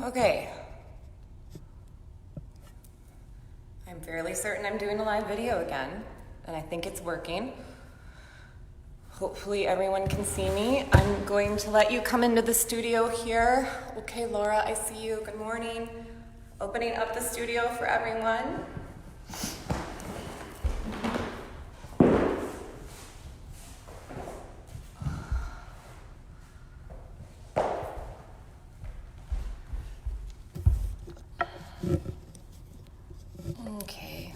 Okay. I'm fairly certain I'm doing a live video again, and I think it's working. Hopefully everyone can see me. I'm going to let you come into the studio here. Okay, Laura, I see you. Good morning. Opening up the studio for everyone. Okay.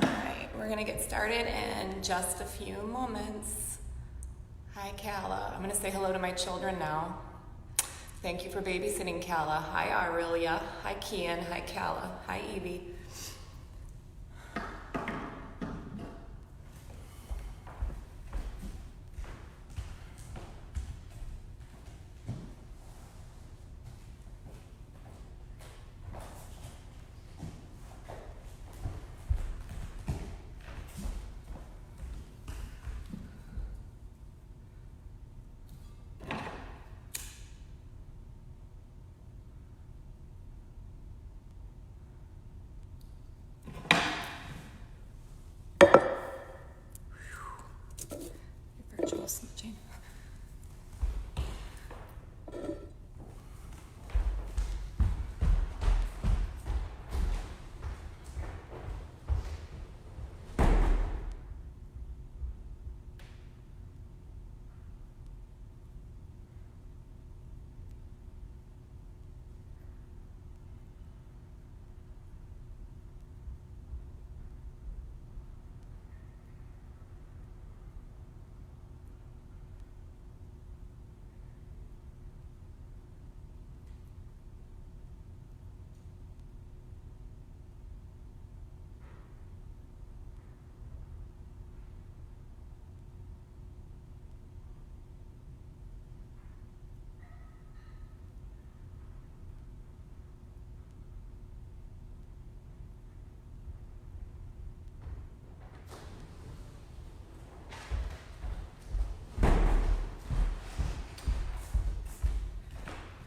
All right, we're gonna get started in just a few moments. Hi, Kala. I'm gonna say hello to my children now. Thank you for babysitting, Kala. Hi, Aurelia. Hi, Kian. Hi, Kala. Hi, Evie. Virtual smudging.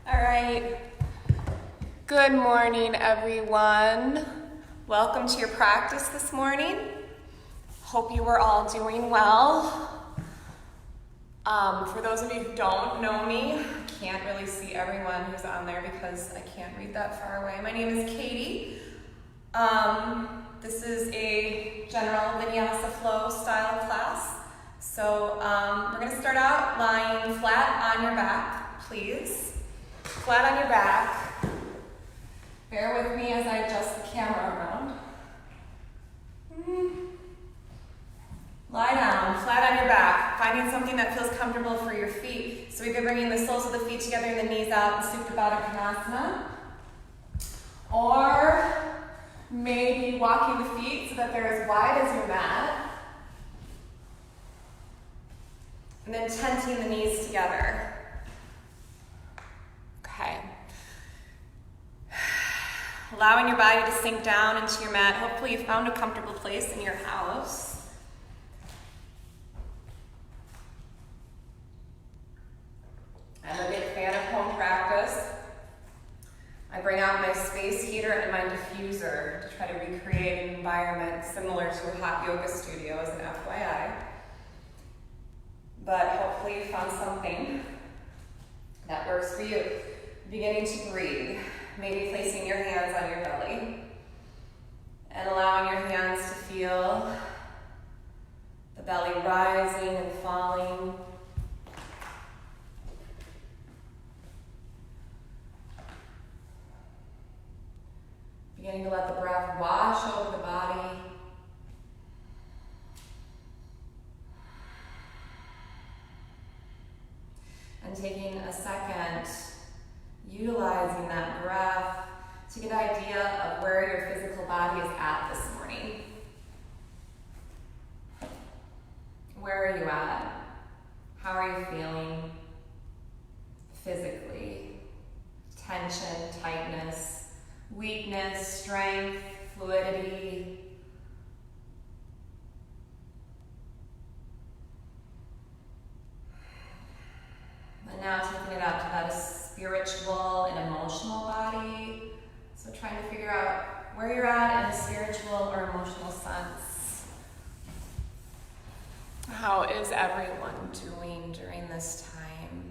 All right. Good morning, everyone. Welcome to your practice this morning. Hope you were all doing well. For those of you who don't know me, I can't really see everyone who's on there because I can't read that far away. My name is Katie. This is a general vinyasa flow style class. So we're going to start out lying flat on your back, please. Flat on your back. Bear with me as I adjust the camera around. Lie down, flat on your back, finding something that feels comfortable for your feet. So either bringing the soles of the feet together and the knees out in Supta Baddha Konasana, or maybe walking the feet so that they're as wide as your mat, and then tenting the knees together. Okay. Allowing your body to sink down into your mat. Hopefully you found a comfortable place in your house. I'm a big fan of home practice. I bring out my space heater and my diffuser to try to recreate an environment similar to a hot yoga studio as an FYI. But hopefully you found something that works for you. Beginning to breathe, maybe placing your hands on your belly and allowing your hands to feel the belly rising and falling. Beginning to let the breath wash over the body. And taking a second, utilizing that breath to get an idea of where your physical body is at this morning. Where are you at? How are you feeling physically? Tension, tightness, weakness, strength, fluidity. spiritual and emotional body. So trying to figure out where you're at in a spiritual or emotional sense. How is everyone doing during this time?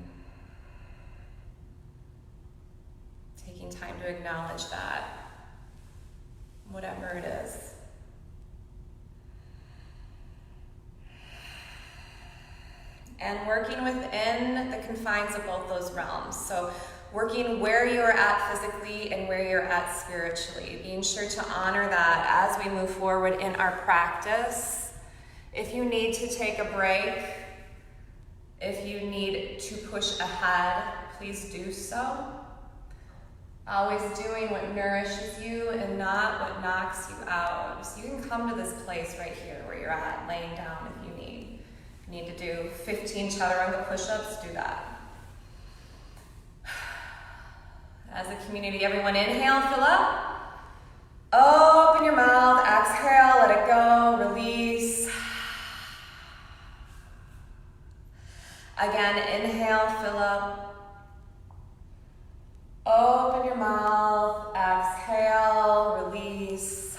Taking time to acknowledge that, whatever it is. And working within the confines of both those realms. So working where you're at physically and where you're at spiritually. Being sure to honor that as we move forward in our practice. If you need to take a break, if you need to push ahead, please do so. Always doing what nourishes you and not what knocks you out. So you can come to this place right here where you're at, laying down if you need. If you need to do 15 chaturanga push-ups, do that. As a community, everyone inhale, fill up. Open your mouth, exhale, let it go, release. Again, inhale, fill up. Open your mouth, exhale, release.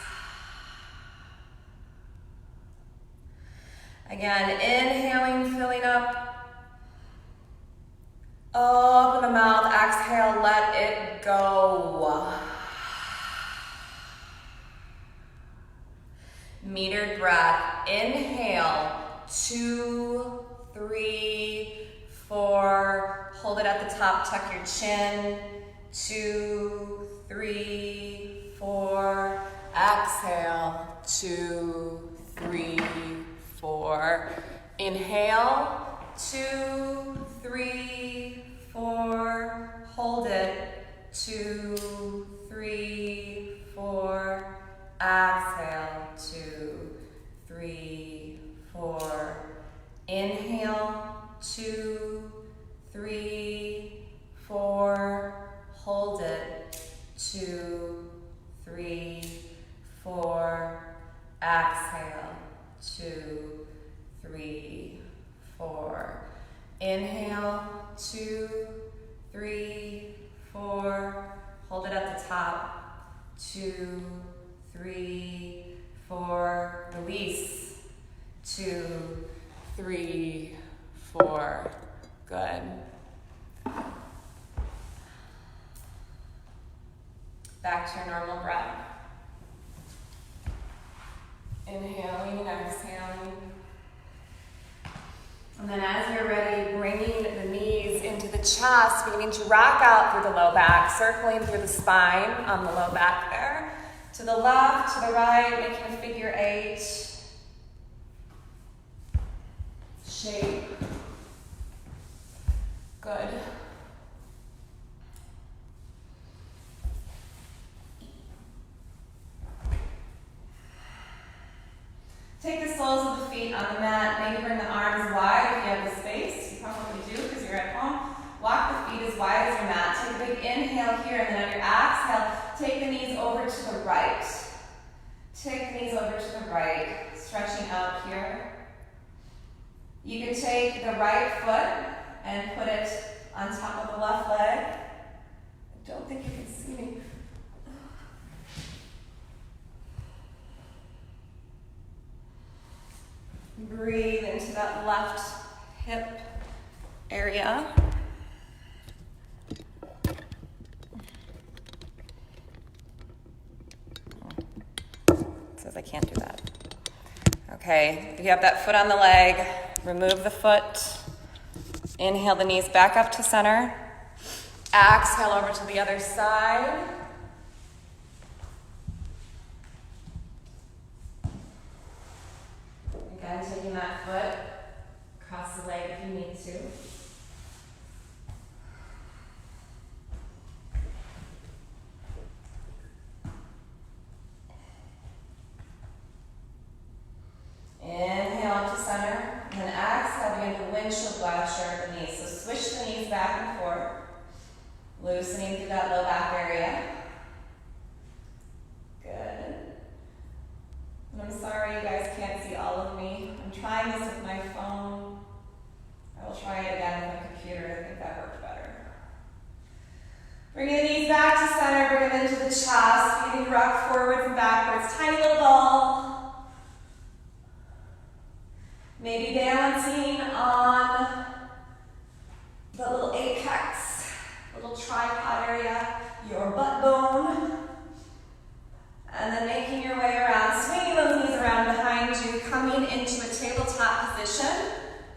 Again, inhaling, filling up. Open the mouth, exhale, let it go. Metered breath. Inhale, 2, 3, 4. Hold it at the top, tuck your chin. 2, 3, 4. Exhale, 2, 3, 4. Inhale, 2, 3, 4. Hold it. 2, 3, 4. Exhale, 2, 3, 4. Inhale, 2, 3, 4. Hold it. 2, 3, 4. Exhale. 2, 3, 4. Inhale. 2, 3, 4. Hold it at the top. 2, 3, 4. Release. 2, 3, 4. Good. Back to your normal breath. Inhaling and exhaling. And then as you're ready, bringing the knees into the chest, beginning to rock out through the low back, circling through the spine on the low back there. To the left, to the right, making a figure 8 shape. Good. Take the soles of the feet on the mat. Maybe bring the arms wide if you have the space. You probably do because you're at home. Walk the feet as wide as your mat. Take a big inhale here, and then on your exhale, take the knees over to the right. Take the knees over to the right, stretching out here. You can take the right foot and put it on top of the left leg. I don't think you can see me. Breathe into that left hip area. It says I can't do that. Okay, if you have that foot on the leg, remove the foot. Inhale the knees back up to center. Exhale over to the other side. Again, taking that foot across the leg if you need to. Inhale up to center, and then exhale, begin to windshield gesture the knees. So switch the knees back and forth, loosening through that low back area. rock forwards and backwards, tiny little ball. Maybe balancing on the little apex, little tripod area, your butt bone. And then making your way around, swinging those knees around behind you, coming into a tabletop position.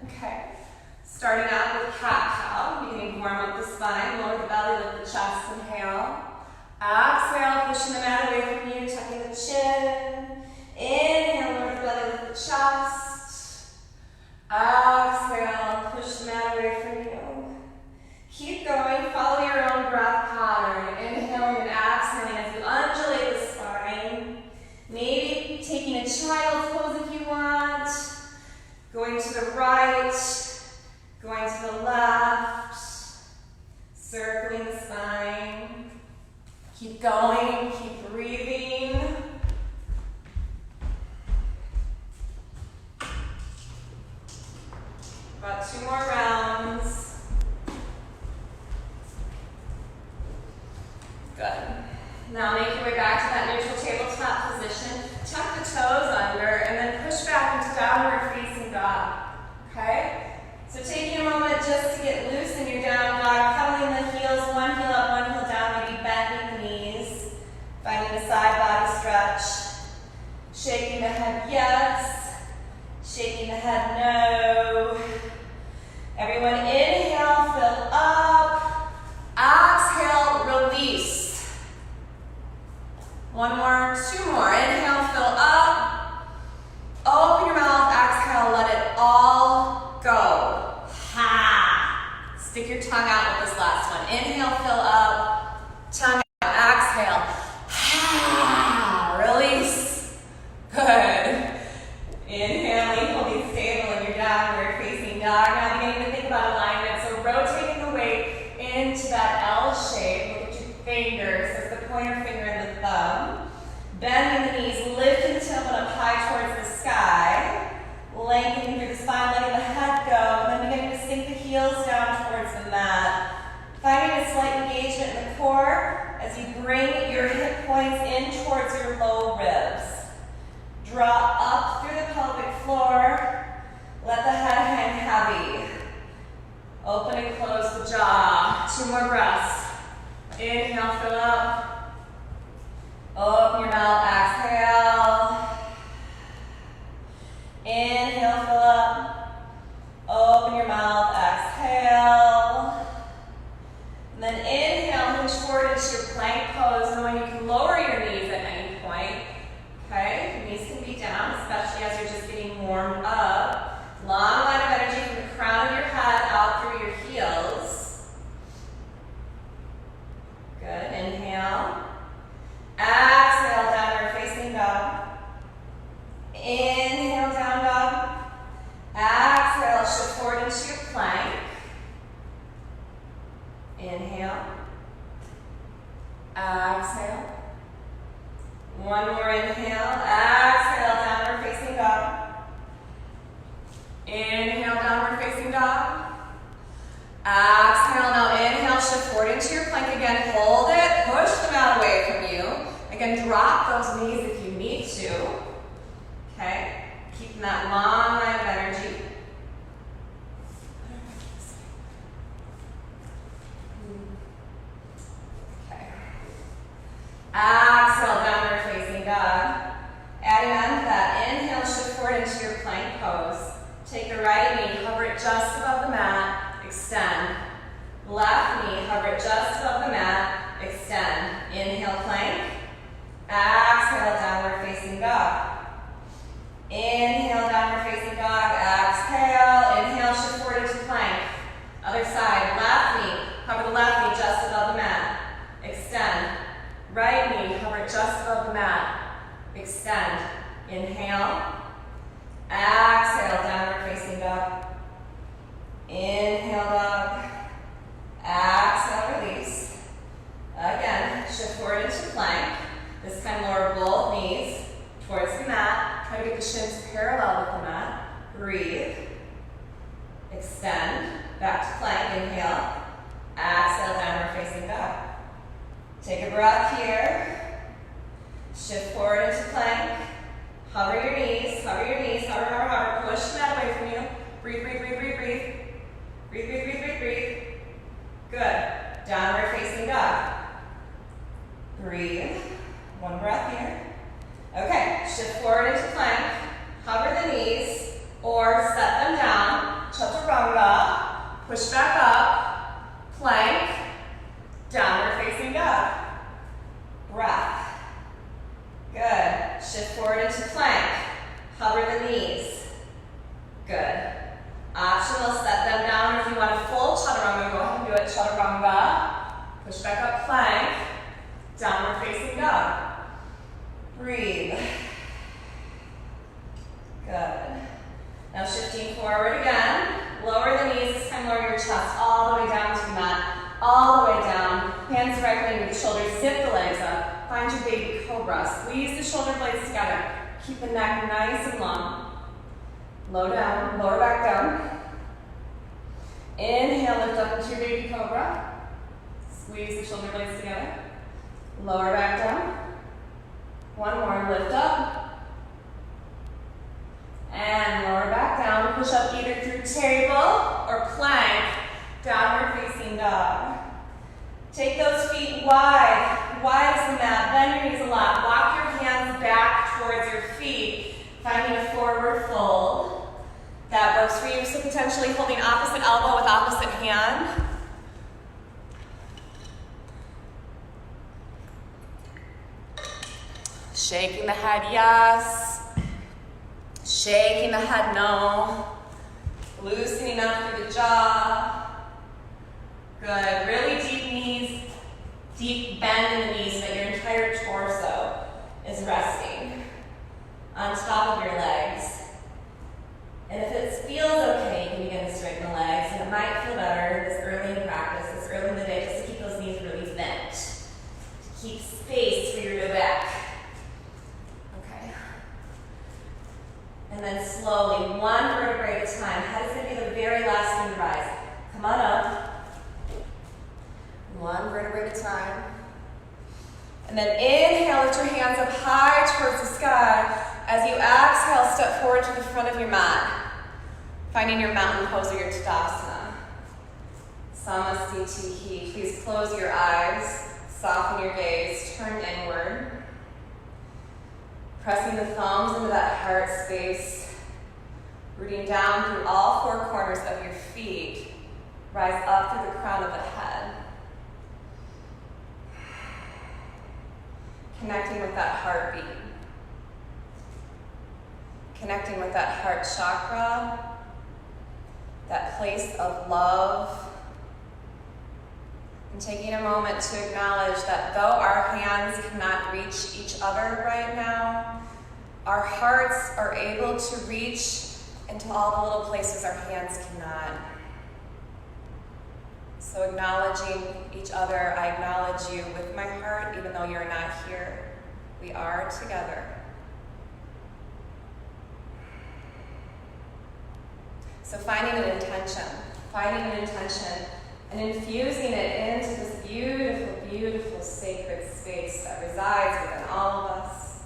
Okay. Starting out with cat-cow, beginning to warm up the spine, lower the belly, lift the chest, inhale. Exhale, pushing the mat away from you, tucking the chin. Inhale, lower the belly, lift the chest. Exhale, push the mat away from you. Keep going, follow your own breath pattern. Inhaling and exhaling as you undulate the spine. Maybe taking a child's pose if you want. Going to the right, going to the left. Circling the spine. Keep going, keep breathing. About 2 more rounds. Good. Now make your way back to that neutral tabletop position. Tuck the toes under and then push back into downward facing dog. Okay? So taking a moment just to get loose in your down dog, pedaling the heels, one heel up, one heel down, maybe bending the knees. Finding a side body stretch. Shaking the head yes. Shaking the head no. Everyone inhale, fill up. Exhale, release. 1 more, 2 more. Inhale, fill up. Open your mouth, exhale, let it all go. Ha! Stick your tongue out with this last one. Inhale, fill up. Tongue out, exhale. Ha! Release. Good. Inhaling, holding stable in your downward facing dog. Now beginning to think about alignment. So rotating the weight into that L shape. Look at your fingers. That's the pointer finger and the thumb. Bending the knees, lifting the tailbone up high towards the sky. Lengthening through the spine, letting the head go. And then beginning to sink the heels down towards the mat. Finding a slight engagement in the core as you bring your hip points in towards your low ribs. Draw up through the pelvic floor. Let the head hang heavy. Open and close the jaw. 2 more breaths. Inhale, fill up. Open your mouth, exhale. Inhale, fill up. Open your mouth, exhale. And then inhale, hinge forward into your plank pose, knowing you can lower your knees at any point. Okay, knees can be down, especially as you're just getting warmed up. Long line of energy from the crown of your head out through your heels. Good, inhale. Exhale, downward facing dog. Inhale, down dog. Exhale, shift forward into your plank. Inhale. Exhale. 1 more inhale. Exhale, downward facing dog. Inhale, downward facing dog. Exhale, now inhale, shift forward into your plank again. Hold it, push the mat away from you. Again, drop those knees if you need to. Okay, keeping that long line of energy. Okay. Exhale, downward facing dog. Adding on to that, inhale, shift forward into your plank pose. Take the right knee, hover it just above the mat, extend. Left knee, hover it just above the mat, extend. Inhale, plank. Exhale, downward facing dog. Inhale, downward facing dog. Exhale. Inhale, shift forward into plank. Other side. Left knee. Hover the left knee just above the mat. Extend. Right knee. Hover it just above the mat. Extend. Inhale. Exhale, downward facing dog. Inhale, dog. Exhale, release. Again, shift forward into plank. This time lower both knees towards the mat. Try to get the shins parallel with the mat. Breathe. Extend. Back to plank. Inhale. Exhale, downward facing dog. Take a breath here. Shift forward into plank. Hover your knees, hover your knees, hover, hover, hover. Push the mat away from you. Breathe, breathe, breathe, breathe, breathe. Breathe, breathe, breathe, breathe, breathe. Good. Downward facing dog. Breathe. One breath here. Okay, shift forward into plank. Hover the knees or set them down. Chaturanga. Push back up. Plank. Downward facing dog. Breath. Good. Shift forward into plank. Hover the knees. Good. Optional, set them down. If you want a full chaturanga, go ahead and do it. Chaturanga. Push back up, plank. Downward facing dog. Breathe. Good. Now shifting forward again. Lower the knees. This time lower your chest all the way down to the mat. All the way down. Hands directly into the shoulders. Zip the legs up. Find your baby cobra. Squeeze the shoulder blades together. Keep the neck nice and long. Low down, lower back down. Inhale, lift up into your baby cobra. Squeeze the shoulder blades together. Lower back down. One more, lift up. And lower back down. Push up either through table or plank. Downward facing dog. Take those feet wide, wide as the mat. Bend your knees a lot. Walk your hands back towards your feet. Finding a forward fold. That works for you. So potentially holding opposite elbow with opposite hand. Shaking the head, yes. Shaking the head, no. Loosening up through the jaw. Good. Really deep knees, deep bend in the knees so that your entire torso is resting on top of your legs. And if it feels okay, you can begin to straighten the legs. And it might feel better this early in practice, this early in the day, just to keep those knees really bent. To keep space for your low back. Okay. And then slowly, one vertebrae at a time. Head is going to be the very last thing to rise. Come on up. One vertebrae at a time. And then inhale, lift your hands up high towards the sky. As you exhale, step forward to the front of your mat. Finding your mountain pose or your Tadasana. Samasthiti. Please close your eyes. Soften your gaze. Turn inward. Pressing the thumbs into that heart space. Rooting down through all four corners of your feet. Rise up through the crown of the head. Connecting with that heartbeat. Connecting with that heart chakra. That place of love. And taking a moment to acknowledge that though our hands cannot reach each other right now, our hearts are able to reach into all the little places our hands cannot. So acknowledging each other, I acknowledge you with my heart, even though you're not here. We are together. So finding an intention, and infusing it into this beautiful, beautiful sacred space that resides within all of us.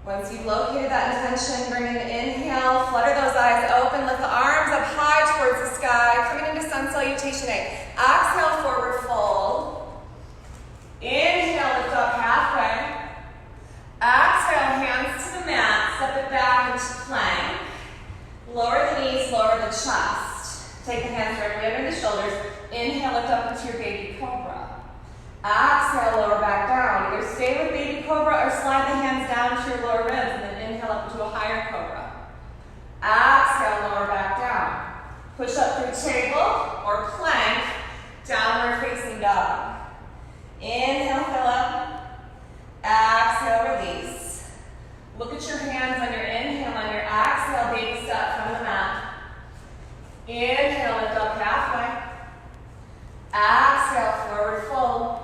Once you've located that intention, bring an inhale, flutter those eyes open, lift the arms up high towards the sky, coming into sun salutation A. Exhale, forward fold. Inhale, lift up halfway. Exhale, hands to the mat, step it back into plank. Lower the knees, lower the chest. Take the hands directly under the shoulders. Inhale, lift up into your baby cobra. Exhale, lower back down. Either stay with baby cobra or slide the hands down to your lower ribs and then inhale up into a higher cobra. Exhale, lower back down. Push up through table or plank, downward facing dog. Inhale, fill up. Exhale, release. Look at your hands on your inhale, on your exhale, baby step from the mat. Inhale, lift up halfway. Exhale, forward fold.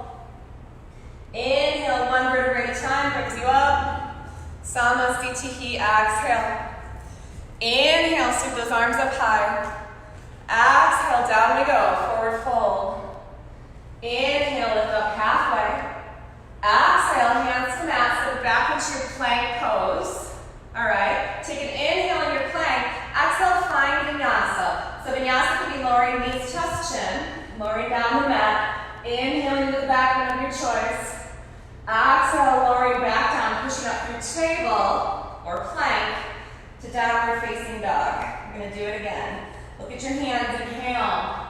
Inhale, one vertebrae at a time, brings you up. Samasthiti, exhale. Inhale, sweep those arms up high. Exhale, down we go, forward fold. Inhale, lift up halfway. Exhale, hands into your plank pose. All right, take an inhale in your plank. Exhale, find vinyasa. So vinyasa can be lowering knees, chest, chin, lowering down the mat, inhaling to the back, one of your choice. Exhale, lowering back down, pushing up through table or plank to downward facing dog. We're gonna do it again. Look at your hands, inhale.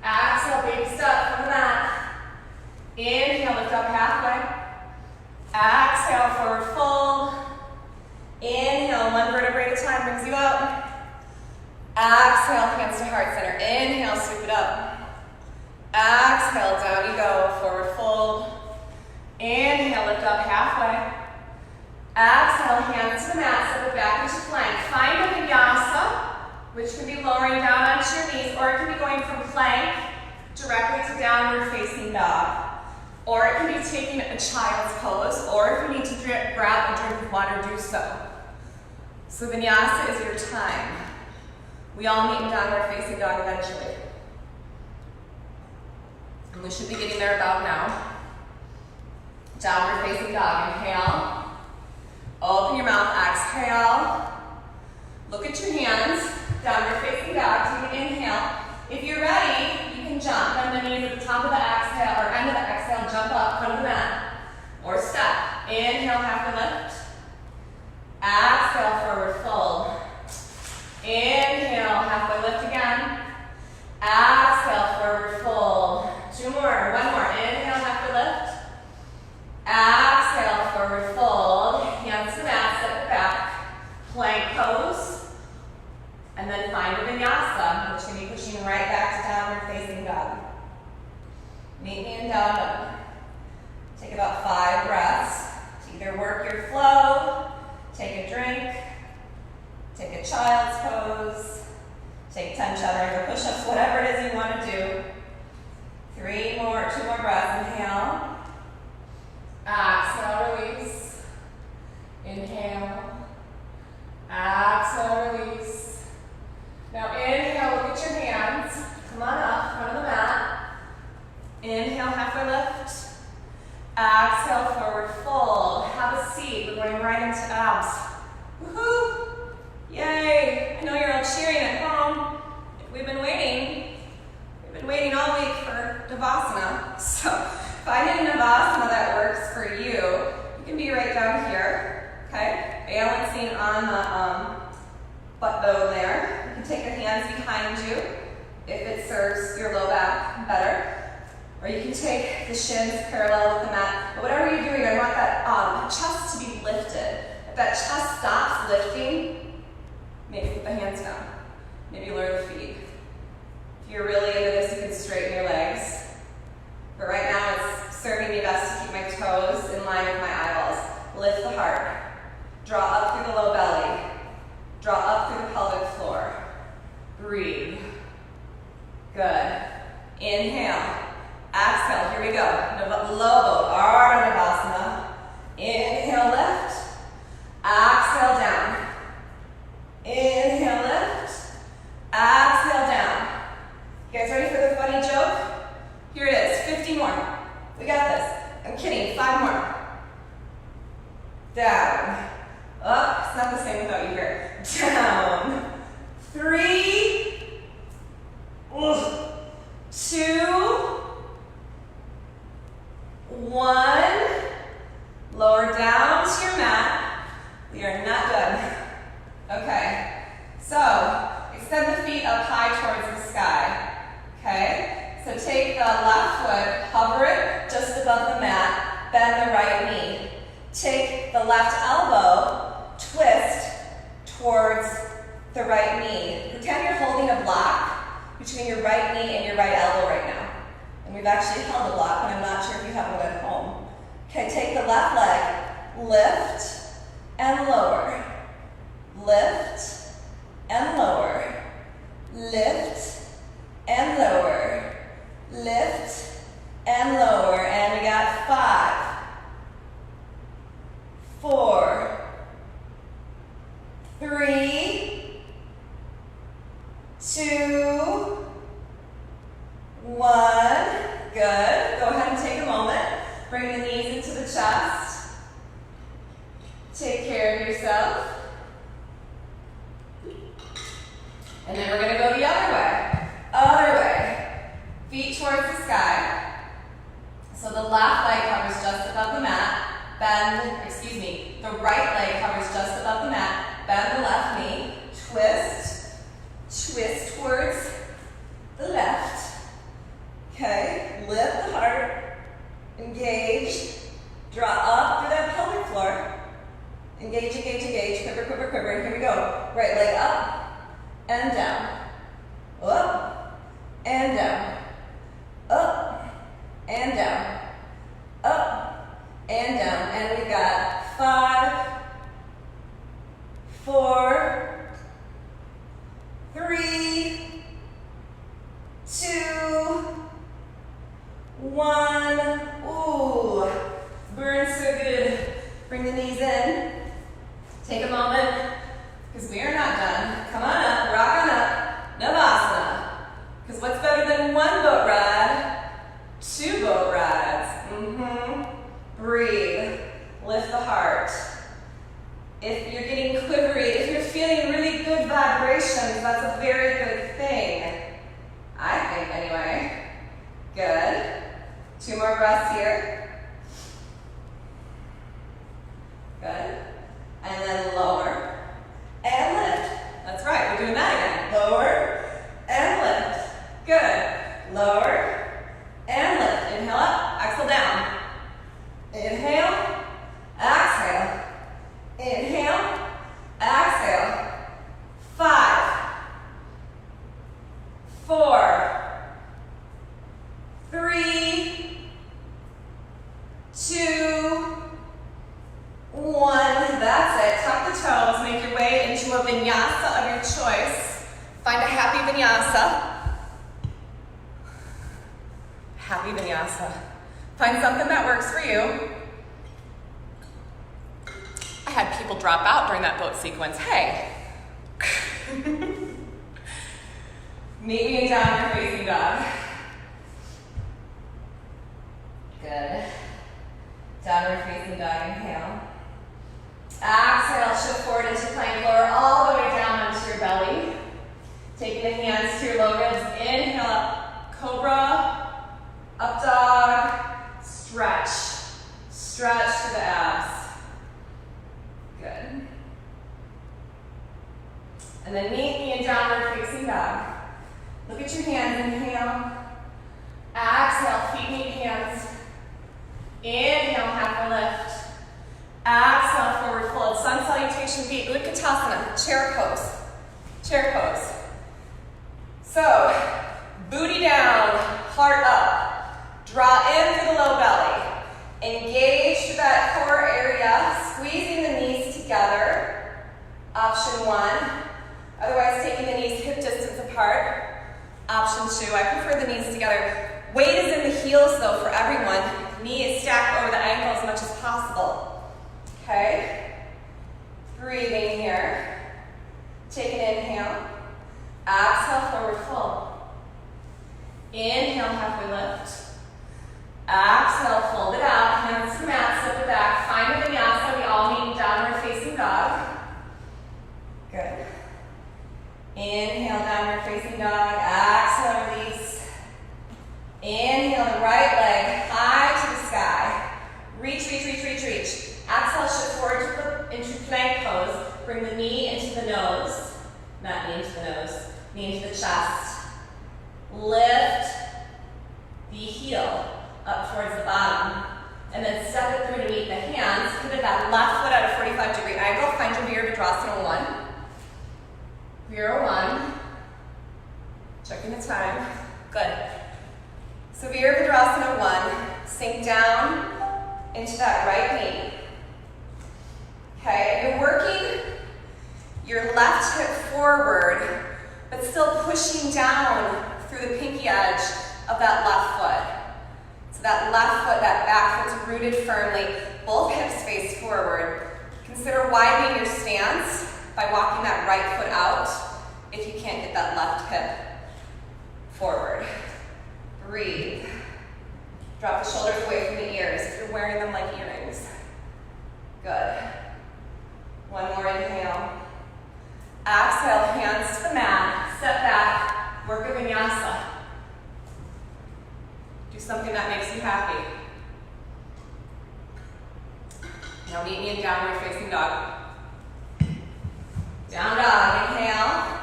Exhale, baby step from the mat. Inhale, lift up halfway. Exhale, forward fold. Inhale, one vertebrae at a time brings you up. Exhale, hands to heart center. Inhale, sweep it up. Exhale, down you go, forward fold. Inhale, lift up halfway. Exhale, hands to the mat, step it back into plank. Find a vinyasa, which can be lowering down onto your knees, or it can be going from plank directly to downward facing dog. Or it can be taking a child's pose, or if you need to grab a drink of water, do so. So vinyasa is your time. We all meet in downward facing dog eventually. And we should be getting there about now. Downward facing dog, inhale. Open your mouth, exhale. Look at your hands, downward facing dog, take an inhale. If you're ready, you can jump. Bend the knees at the top of the exhale, or end of the exhale, jump up, front of the mat, or step. Inhale, halfway lift. Exhale, forward fold. Inhale, halfway lift again. Exhale, forward fold. Two more, one more. Inhale, halfway lift. Exhale, forward fold. Hands to the mat, step it back. Plank pose. And then find a vinyasa, which can be pushing right back to downward facing dog. Meet me in down dog. Take about 5 breaths to either work your flow, take a drink, take a child's pose, take 10 chaturanga push-ups, whatever it is you want to do. 2 more breaths. Inhale. Exhale, release. Inhale. Exhale, release. Now inhale, look at your hands. Come on up, front of the mat. Inhale, halfway lift. Exhale, forward fold. Have a seat. We're going right into abs. Woohoo! Yay! I know you're all cheering at home. We've been waiting. We've been waiting all week for Navasana. So find a Navasana that works for you. You can be right down here. Okay? Balancing on the butt bone there. You can take your hands behind you if it serves your low back better. Or you can take the shins parallel with the mat. But whatever you're doing, I want that chest to be lifted. If that chest stops lifting, maybe put the hands down. Maybe lower the feet. If you're really into this, you can straighten your legs. But right now, it's serving me best to keep my toes in line with my eyeballs. Lift the heart. Draw up through the low belly. Draw up through the pelvic floor. Breathe. Good. Inhale. Exhale. Here we go. Low boat. Ardha Navasana. Inhale, lift. Exhale, down. Inhale, lift. Exhale, down. You guys ready for the funny joke? Here it is. 50 more. We got this. I'm kidding. 5 more. Down. Up. It's not the same without you here. Down. 3. 2. 1. Lower down to your mat. We are not done. Okay. So, extend the feet up high towards the sky. Okay? So take the left foot, hover it just above the mat, bend the right knee. Take the left elbow, twist towards the right knee. Pretend you're holding a block between your right knee and your right elbow right now. And we've actually held a block, but I'm not sure if you have one at home. Okay, take the left leg, lift and lower. Lift and lower. Lift and lower. Lift and lower. And we got 5, 4, 3, 2, 1. Good. Go ahead and take a moment. Bring the knees into the chest. Take care of yourself. And then we're going to go the other way. Other way. Feet towards the sky. So the left leg covers just above the mat. The right leg covers just above the mat. Bend the left knee. Twist. Twist towards the left. Okay. Lift the heart. Engage. Draw up through that pelvic floor. Engage, engage, engage. Quiver, quiver, quiver. Here we go. Right leg up and down. Up and down. Up and down. Up and down. And we got 5, 4, 3, 2, 1. Ooh, burns so good. Bring the knees in. Take a moment, because we are not done. Come on up, rock on up, Navasana. Because what's better than one boat ride? 2 boat rides. Breathe, lift the heart. If you're getting quivery, if you're feeling really good vibrations, that's a very good thing. I think anyway. Good. 2 more breaths here. Good. And then lower and lift. That's right, we're doing that again. Lower and lift. Good. Lower and lift. Inhale up, exhale down. Inhale, exhale. Inhale, exhale. 5, 4, 3, 2, 1. That's it. Tuck the toes. Make your way into a vinyasa of your choice. Find a happy vinyasa. Happy vinyasa. Find something that works for you. I had people drop out during that boat sequence. Hey. Meet me in downward facing dog. Good. Downward facing dog. Inhale. Exhale, shift forward into plank, lower all the way down onto your belly. Taking the hands to your low ribs. Inhale up, cobra, up dog, stretch. Stretch to the abs. Good. And then meet me in downward facing dog. Look at your hands, inhale. Exhale, feet meet hands. Inhale, halfway lift. Exhale, forward fold. Sun salutation feet, Utkatasana, chair pose. Chair pose. So, booty down, heart up. Draw in through the low belly. Engage through that core area, squeezing the knees together. Option 1. Otherwise, taking the knees hip distance apart. Option 2, I prefer the knees together. Weight is in the heels though for everyone. Knee is stacked over the ankle as much as possible. Okay, breathing here. Take an inhale. Exhale, forward fold. Inhale, halfway lift. Exhale, fold it out. Hands to mat, slip it back. Find a vinyasa. We all meet in downward facing dog. Good. Inhale, downward facing dog. Exhale, release. Inhale, the right leg high to the sky. Reach, reach, reach, reach, reach. Exhale, shift forward into plank pose. Bring the knee into the nose. Not knee into the nose. Knee into the chest. Lift the heel up towards the bottom. And then step it through to meet the hands. Pivot that left foot at a 45-degree angle. Find your Virabhadrasana 1. Vira 1. Checking the time. Good. So Virabhadrasana 1. Sink down into that right knee. Okay, you're working your left hip forward, but still pushing down through the pinky edge of that left foot. So that left foot, that back foot's rooted firmly, both hips face forward. Consider widening your stance by walking that right foot out if you can't get that left hip forward. Breathe. Drop the shoulders away from the ears if you're wearing them like earrings. Good. Exhale, hands to the mat, step back, work a vinyasa. Do something that makes you happy. Now meet me in downward facing dog. Down dog, inhale.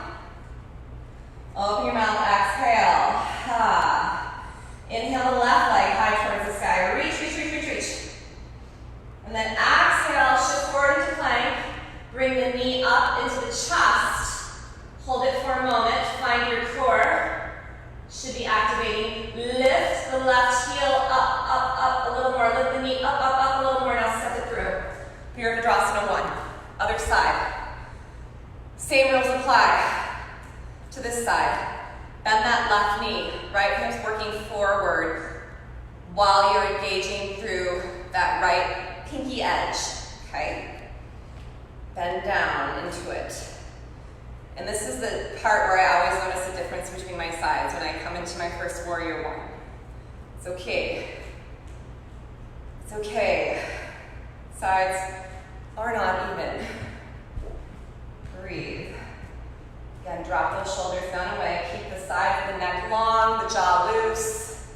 Open your mouth, exhale. Inhale the left leg high towards the sky. Reach, reach, reach, reach, reach. And then exhale, shift forward into plank. Bring the knee up into the chest. Hold it for a moment. Find your core. Should be activating. Lift the left heel up, up, up a little more. Lift the knee up, up, up a little more. Now step it through. Virabhadrasana 1. Other side. Same rules apply to this side. Bend that left knee. Right hip's working forward while you're engaging through that right pinky edge. Okay? Bend down into it. And this is the part where I always notice the difference between my sides when I come into my first warrior 1. It's okay. It's okay. Sides are not even. Breathe. Again, drop those shoulders down away. Keep the sides of the neck long, the jaw loose.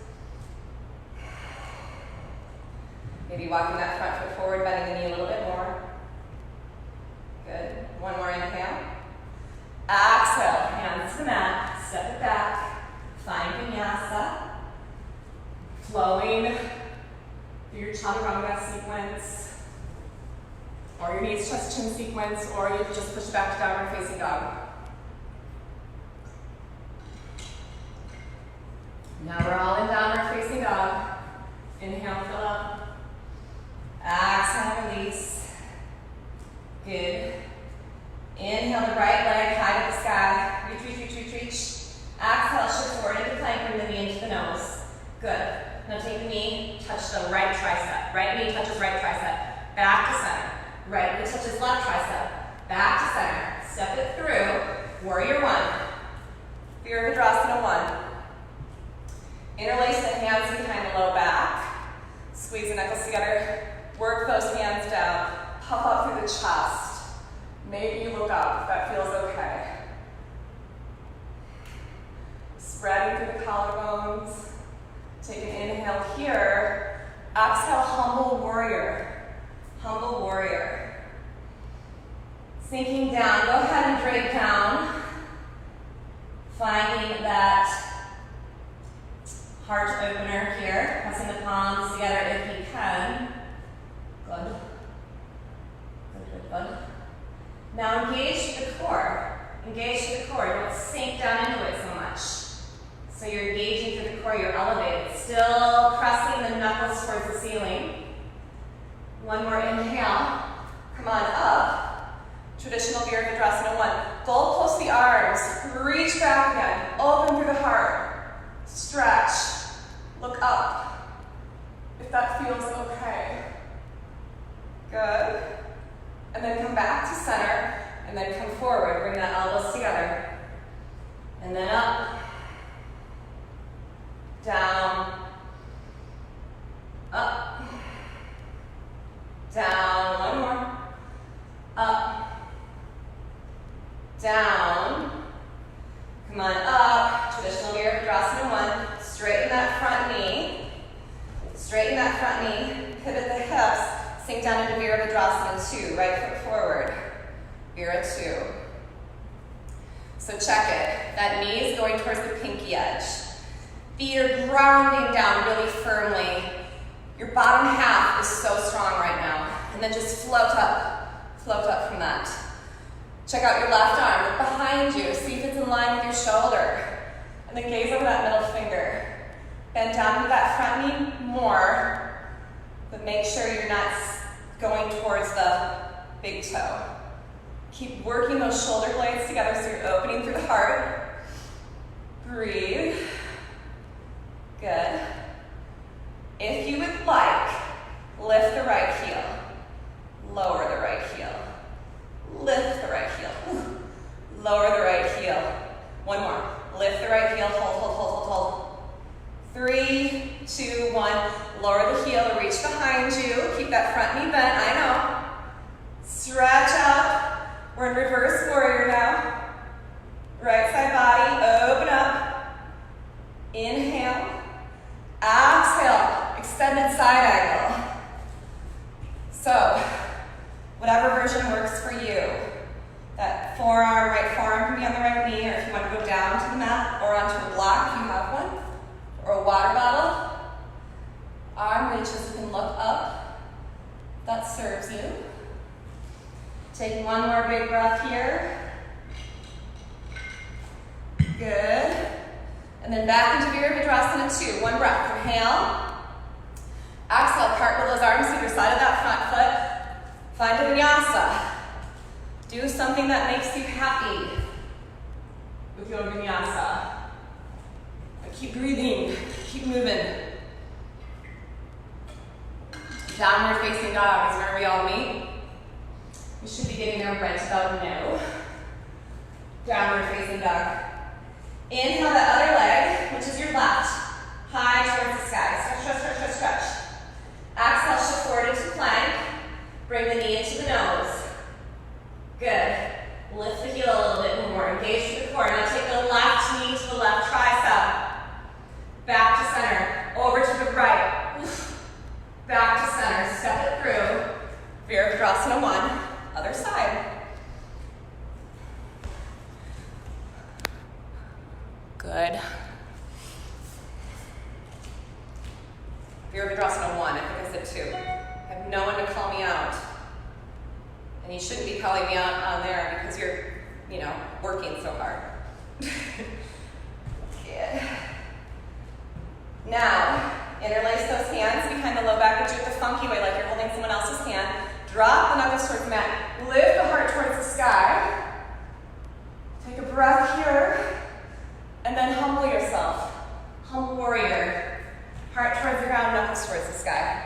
Maybe walking that front foot forward, bending the knee a little bit more. Good. One more inhale. Exhale, hands to the mat, step it back. Find vinyasa. Flowing through your chaturanga sequence. Or your knees chest chin sequence, or you can just push back to downward facing dog. Now we're all in downward facing dog. Inhale, fill up. Exhale, release. Good. Inhale the right leg high to the sky. Reach, reach, reach, reach, reach. Exhale, shift forward into plank, bring the knee into the nose. Good. Now take the knee, touch the right tricep. Right knee touches right tricep. Back to center. Right knee touches left tricep. Back to center. Step it through. Warrior 1. Virabhadrasana 1. Interlace the hands behind the low back. Squeeze the knuckles together. Work those hands down. Puff up through the chest. Maybe you look up if that feels okay. Spreading through the collarbones. Take an inhale here. Exhale, humble warrior. Humble warrior. Sinking down. Go ahead and drape down. Finding that heart opener here. Pressing the palms together if you can. Good. Good, good, good. Now engage the core. Engage the core. Don't sink down into it so much. So you're engaging through the core, you're elevated. Still pressing the knuckles towards the ceiling. One more inhale. Come on up. Traditional Virabhadrasana 1. Fold close the arms. Reach back again. Open through the heart. Stretch. Look up. If that feels okay. Good. And then come back to center. And then come forward. Bring the elbows together. And then up. Down. Up. Down. One more. Up. Down. Come on up. Traditional Virabhadrasana 1. Straighten that front knee. Straighten that front knee. Pivot the hips. Sink down into Virabhadrasana 2. Right foot forward. Vira 2. So check it. That knee is going towards the pinky edge. Feet are grounding down really firmly. Your bottom half is so strong right now. And then just float up from that. Check out your left arm, look behind you, see if it's in line with your shoulder. And then gaze over that middle finger. Bend down into that front knee more, but make sure you're not going towards the big toe. Keep working those shoulder blades together so you're opening through the heart. Breathe. Good. If you would like, lift the right heel. Lower the right heel. Lift the right heel. Lower the right heel. One more. Lift the right heel. Hold. 3, 2, 1. Lower the heel. Reach behind you. Keep that front knee bent. I know. Stretch up. We're in reverse warrior now. Right side body, open up. Inhale. Exhale, extended side angle. So, whatever version works for you. That forearm, right forearm can be on the right knee, or if you want to go down to the mat or onto a block if you have one, or a water bottle. Arm reaches, you can look up. That serves you. Take one more big breath here. Good. And then back into Virabhadrasana 2. One breath. Inhale. Exhale, cartwheel those arms to either side of that front foot. Find a vinyasa. Do something that makes you happy with your vinyasa. But keep breathing. Keep moving. Downward facing dog is where we all meet. You should be getting there right about now. Downward facing dog. Inhale the other leg, which is your left, high towards the sky. Stretch, stretch, stretch, stretch, stretch. Exhale, shift forward into plank. Bring the knee into the nose. Good. Lift the heel a little bit more. Engage through the core. Now take the left knee to the left tricep. Back to center. Over to the right. Back to center. Step it through. Virabhadrasana 1. Other side. Good. Virabhadrasana 1, I think I said 2. I have no one to call me out. And you shouldn't be calling me out on there because you're, working so hard. Good. Now, interlace those hands behind the low back, but do it the funky way, like you're holding someone else's hand. Drop the knuckles towards the mat. Lift the heart towards the sky. Take a breath here. And then humble yourself. Humble warrior. Heart towards the ground, knuckles towards the sky.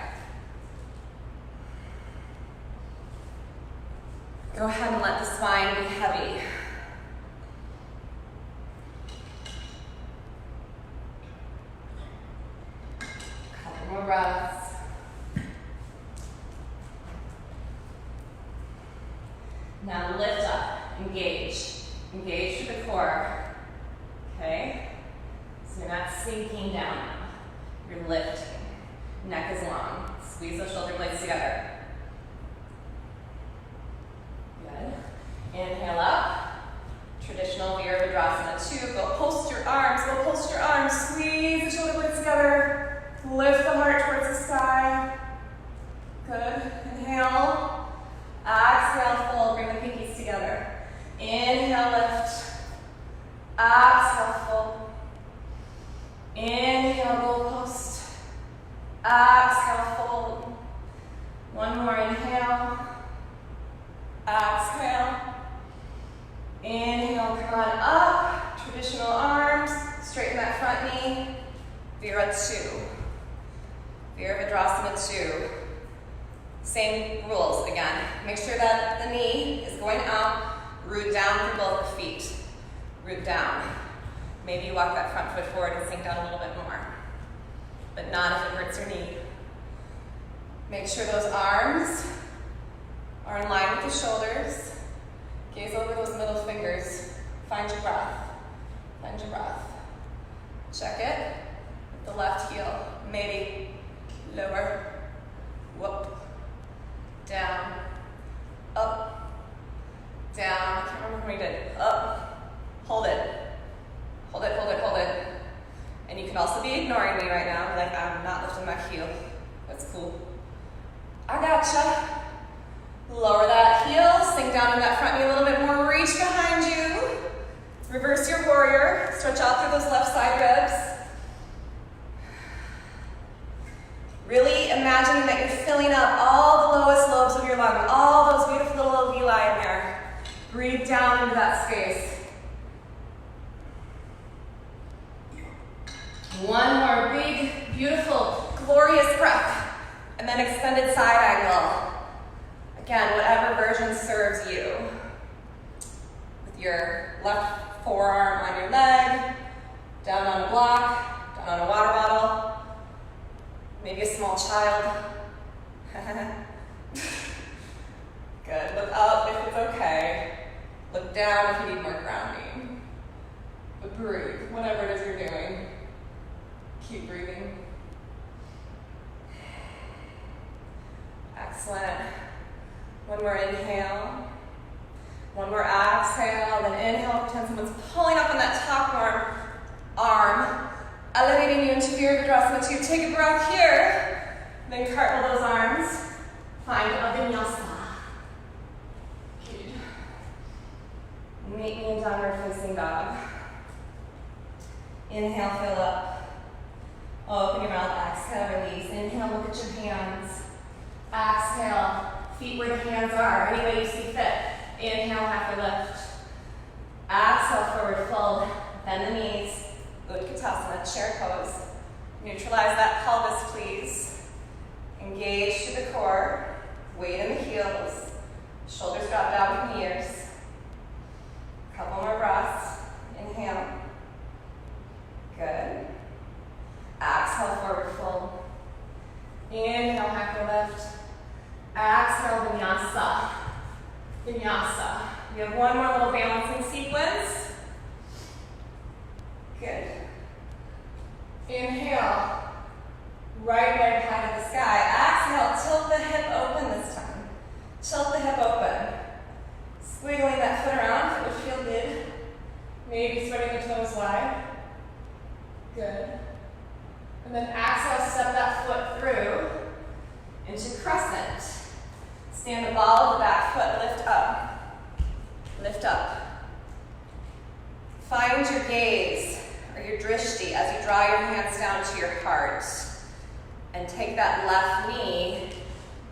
Go ahead and let the spine be heavy. Couple more breaths. Now lift up, engage. Engage through the core. Okay? So you're not sinking down. You're lifting. Neck is long. Squeeze those shoulder blades together. Good. Inhale up. Traditional Virabhadrasana 2. Go post your arms. Go post your arms. Squeeze the shoulder blades together. Lift the heart towards the sky. Good. Inhale. Exhale, fold. Bring the pinkies together. Inhale, lift. Exhale, fold. Inhale, goal post. Exhale, fold. One more, inhale. Exhale. Inhale, come on up. Traditional arms. Straighten that front knee. Vira 2. Virabhadrasana 2. Same rules again. Make sure that the knee is going out. Root down for both the feet. Root down. Maybe you walk that front foot forward and sink down a little bit more. But not if it hurts your knee. Make sure those arms are in line with the shoulders. Gaze over those middle fingers. Find your breath. Find your breath. Check it with the left heel. Maybe lower. Whoop. Down. Up. Down. I can't remember what we did. Up. Hold it. Hold it, hold it, hold it. And you can also be ignoring me right now. Like, I'm not lifting my heel. That's cool. I gotcha. Lower that heel. Sink down in that front knee a little bit more. Reach behind you. Reverse your warrior. Stretch out through those left side ribs. Really imagining that you're filling up all the lowest lobes of your lung, all those beautiful little alveoli in there. Breathe down into that space. One more big, beautiful, glorious breath. And then extended side angle. Again, whatever version serves you. With your left forearm on your leg, down on a block, down on a water bottle. Maybe a small child. Good. Look up if it's okay. down if you need more grounding. But breathe, whatever it is you're doing. Keep breathing. Excellent. One more inhale. One more exhale, then inhale, pretend someone's pulling up on that top arm, elevating you into Virabhadrasana 2. Take a breath here, then cartwheel those arms. Find a vinyasa. Good. Meet me in downward facing dog. Inhale, fill up. Open your mouth, exhale, release. Inhale, look at your hands. Exhale, feet where the hands are, any way you see fit. Inhale, halfway lift. Exhale, forward fold. Bend the knees. Utkatasana, chair pose. Neutralize that pelvis, please. Engage to the core. Weight in the heels. Shoulders drop down from the ears. Couple more breaths. Inhale. Good. Exhale, forward fold. Inhale, halfway lift. Exhale, vinyasa. Vinyasa. We have one more little balancing sequence. Good. Inhale. Right leg high to the sky. Exhale, tilt the hip open this time. Tilt the hip open. Squiggling that foot around if it would feel good. Maybe spreading the toes wide. Good. And then exhale, step that foot through into crescent. Stand the ball of the back foot, lift up. Lift up. Find your gaze, or your drishti, as you draw your hands down to your heart. And take that left knee,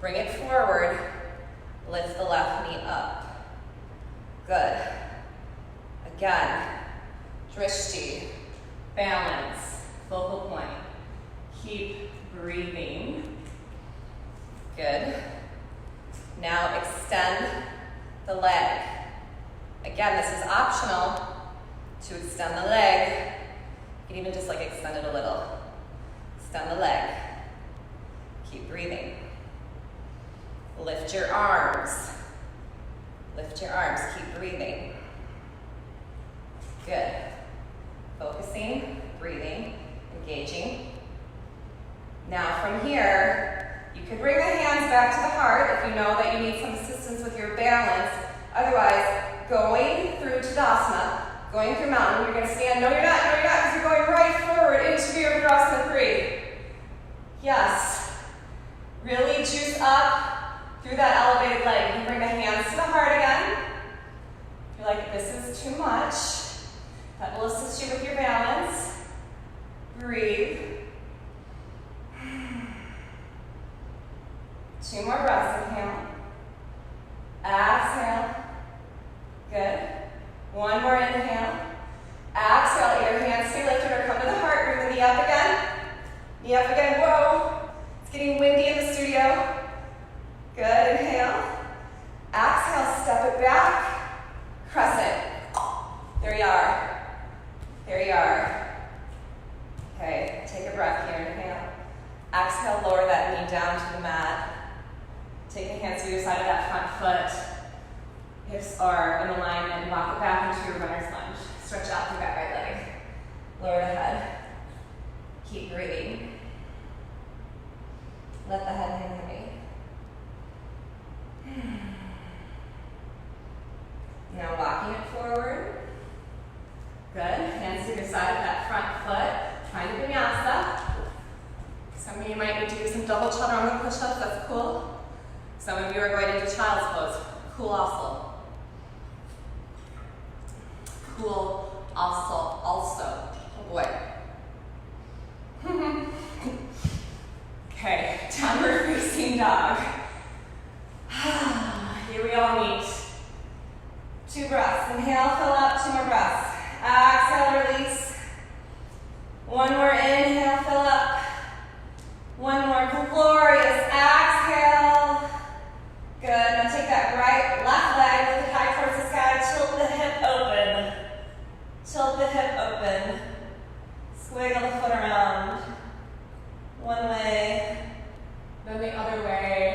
bring it forward, lift the left knee up. Good. Again, drishti, balance, focal point. Keep breathing. Good. Now extend the leg. Again, this is optional to extend the leg. You can even just extend it a little. Extend the leg. Keep breathing. Lift your arms. Lift your arms. Keep breathing. Good. Focusing, breathing, engaging. Now from here, you can bring the hands back to the heart if you know that you need some assistance with your balance. Otherwise, going through Tadasana, going through mountain, you're going to stand. No, you're not, because you're going right forward into Virabhadrasana 3. Yes. Really juice up through that elevated leg. You can bring the hands to the heart again. If you're like, this is too much, that will assist you with your balance. Breathe. 2 more breaths. Inhale. Exhale. Good. 1 more inhale. Exhale. Let your hands stay lifted or come to the heart. Bring the knee up again. Knee up again. Whoa. It's getting windy in the studio. Good. Inhale. Exhale. Step it back. Crescent. There you are. There you are. Okay. Take a breath here. Inhale. Exhale. Lower that knee down to the mat. Take the hands to either side of that front foot. Hips are in alignment and walk it back into your runner's lunge. Stretch out through that right leg. Lower the head. Keep breathing. Let the head hang heavy. Now walking it forward. Good. Hands to either side of that front foot. Find a vinyasa. Some of you might need to do some double chaturanga push-ups. That's cool. Some of you are going into child's pose. Cool also. Cool also. Oh boy. Okay, downward facing dog. Here we all meet. 2 breaths. Inhale, fill up. 2 more breaths. Exhale, release. 1 more inhale, fill up. 1 more glorious exhale. Good. Now take that left leg, lift it high towards the sky. Tilt the hip open. Tilt the hip open. Squiggle the foot around. One way, then the other way.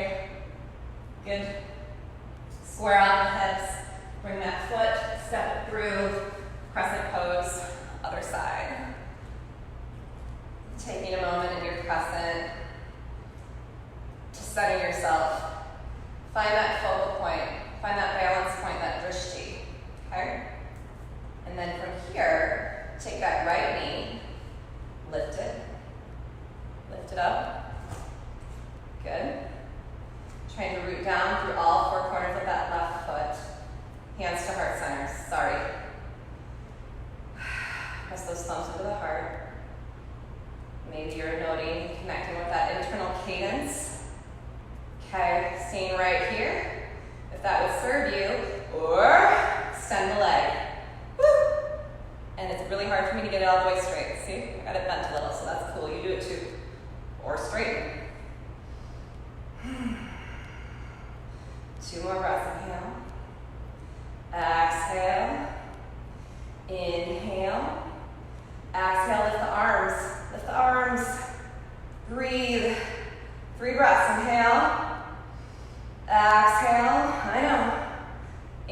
down through all four corners of that left foot. Hands to heart center, sorry. Press those thumbs into the heart. Maybe you're noting, connecting with that internal cadence. Okay, staying right here. If that would serve you, or extend the leg. Woo! And it's really hard for me to get it all the way straight. See, I got it bent a little, so that's cool. You do it too. Or straighten. 2 more breaths. Inhale. Exhale. Inhale. Exhale, lift the arms. Lift the arms. Breathe. 3 breaths. Inhale. Exhale. I know.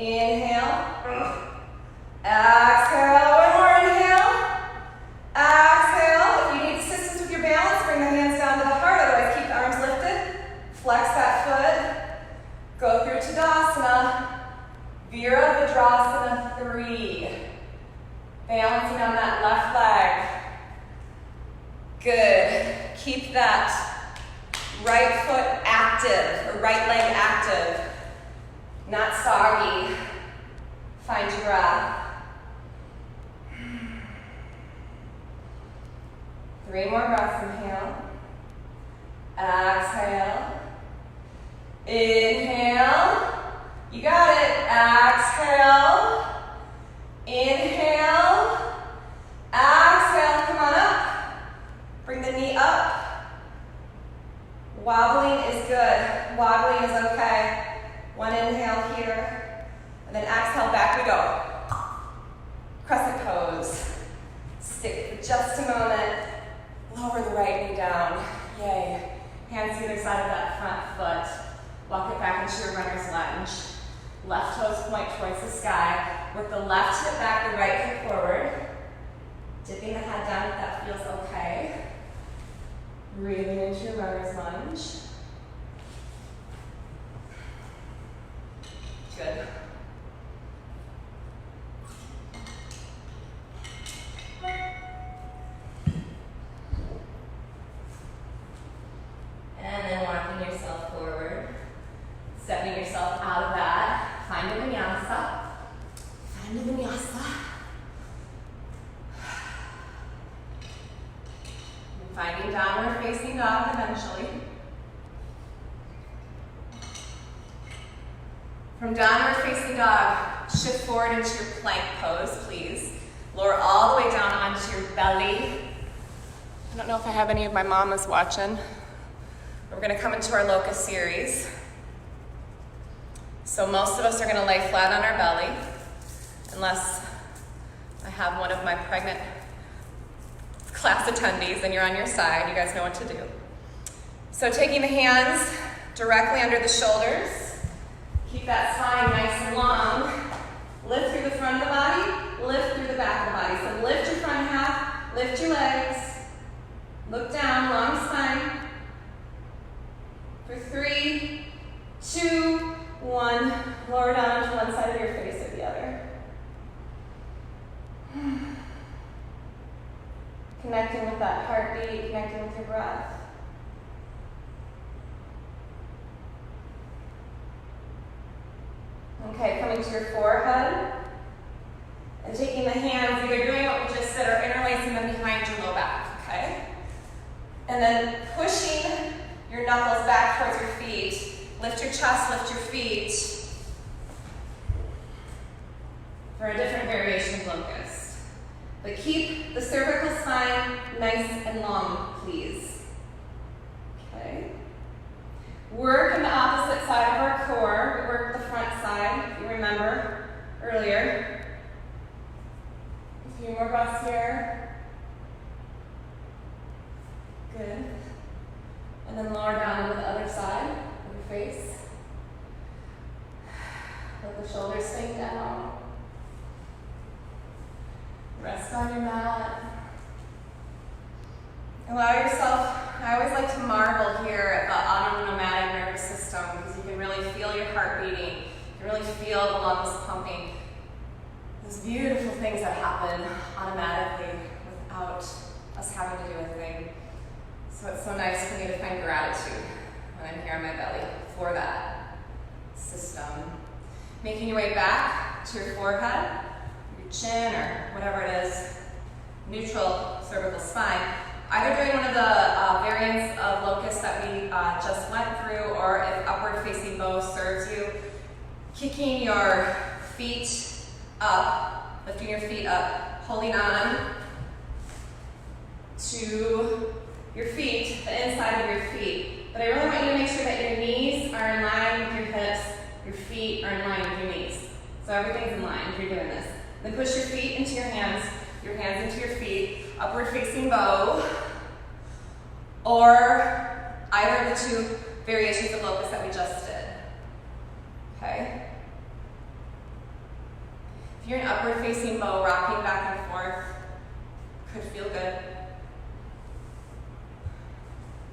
Inhale. Exhale. 1 more inhale. Exhale. If you need assistance with your balance, bring the hands down to the heart. Otherwise, keep the arms lifted. Flex that foot. Go through Tadasana. Virabhadrasana 3. Balancing on that left leg. Good. Keep that right foot active, or right leg active. Not soggy. Find your breath. 3 more breaths. Inhale. Exhale. Inhale. You got it. Exhale. Inhale. Exhale. Come on up. Bring the knee up. Wobbling is good. Wobbling is okay. 1 inhale here. And then exhale, back we go. Crescent pose. Stick for just a moment. Lower the right knee down. Yay. Hands to either side of that front foot. Walk it back into your runner's lunge. Left toes point towards the sky. Work the left hip back, the right hip forward. Dipping the head down if that feels okay. Breathing into your runner's lunge. Good. And then walking yourself forward. Stepping yourself out of that. Find a vinyasa. Find a vinyasa. And finding downward facing dog eventually. From downward facing dog, shift forward into your plank pose, please. Lower all the way down onto your belly. I don't know if I have any of my mamas watching. We're going to come into our locust series. So most of us are going to lay flat on our belly, unless I have one of my pregnant class attendees and you're on your side. You guys know what to do. So taking the hands directly under the shoulders. Keep that spine nice and long. Lift through the front of the body, lift through the back of the body. So lift your front half, lift your legs. Look down, long spine. For 3, 2, 1. Lower down to one side of your face or the other. Connecting with that heartbeat, connecting with your breath. Okay, coming to your forehead. And taking the hands, either doing what we just did or interlacing them behind your low back, okay? And then pushing your knuckles back towards your feet. Lift your chest, lift your feet. For a different variation of locust. But keep the cervical spine nice and long, please. Okay. Work on the opposite side of our core. We work the front side, if you remember earlier. A few more breaths here. Good. And then lower down into the other side of your face. Let the shoulders sink down. Rest on your mat. Allow yourself, I always like to marvel here at the autonomic nervous system because you can really feel your heart beating. You can really feel the lungs pumping. Those beautiful things that happen automatically without us having to do a thing. So it's so nice for me to find gratitude when I'm here on my belly for that. Making your way back to your forehead, your chin, or whatever it is, neutral cervical spine. Either doing one of the variants of locust that we just went through, or if upward facing bow serves you, kicking your feet up, lifting your feet up, holding on to your feet, the inside of your feet. But I really want you to make sure that your knees are in line with your hips, your feet are in line with your knees. So everything's in line if you're doing this. Then push your feet into your hands into your feet, upward facing bow, or either of the two variations of locust that we just did. Okay? If you're in upward facing bow, rocking back and forth could feel good.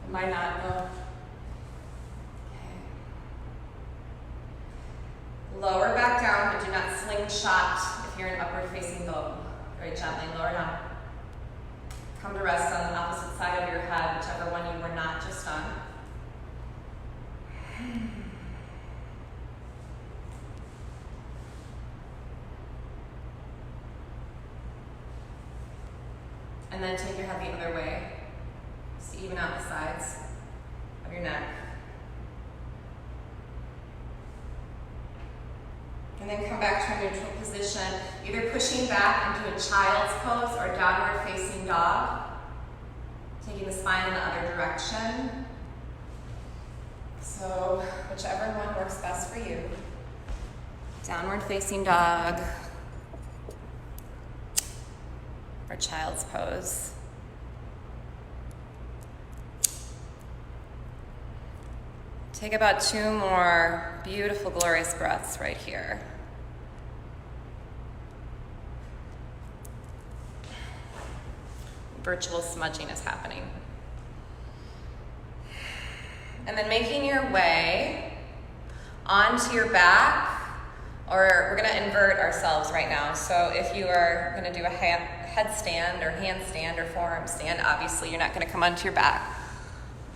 It might not, no. Okay. Lower back down, but do not slingshot if you're in upward facing bow. Very gently, lower down. Come to rest on the opposite side of your head, whichever one you were not just on. And then take your head the other way. Just even out the sides of your neck. And then come back to a neutral position, either pushing back into a child's pose or downward facing dog. Taking the spine in the other direction. So whichever one works best for you. Downward facing dog or child's pose. Take about 2 more beautiful, glorious breaths right here. Virtual smudging is happening. And then making your way onto your back, or we're gonna invert ourselves right now. So if you are gonna do a headstand or handstand or forearm stand, obviously you're not gonna come onto your back.